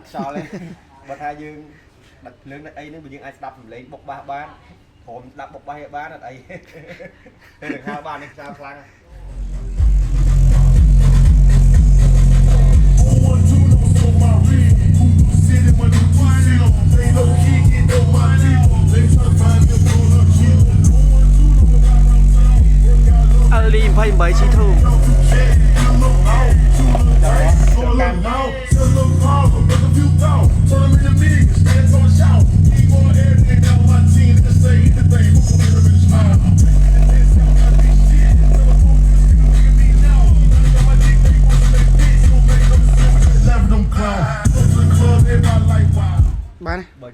sao lên bật hai dương đặt lương đặt ấy nữa bây giờ ai đập lấy bốc ba bán hồn đập bốc ba bán ở đây được hai bán đi sao khăn Ali 27 chi thu bán này